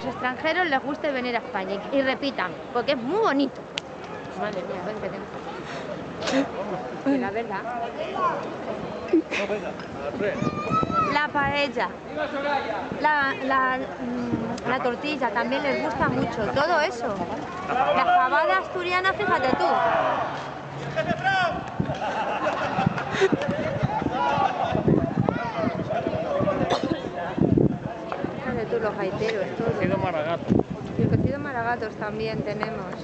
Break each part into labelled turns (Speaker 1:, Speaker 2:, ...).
Speaker 1: los extranjeros les guste venir a España y repitan, porque es muy bonito. Madre mía, vente. La verdad. La paella, la tortilla también les gusta mucho, todo eso. La fabada asturiana, fíjate tú. Fíjate tú los gaiteros, todo.
Speaker 2: Cocido maragato.
Speaker 1: Y el cocido maragatos también tenemos.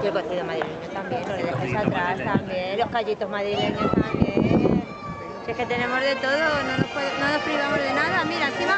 Speaker 1: Y el cocido madrileño también, no le dejes atrás también, los callitos madrileños también. Si es que tenemos de todo, no nos privamos de nada. Mira, encima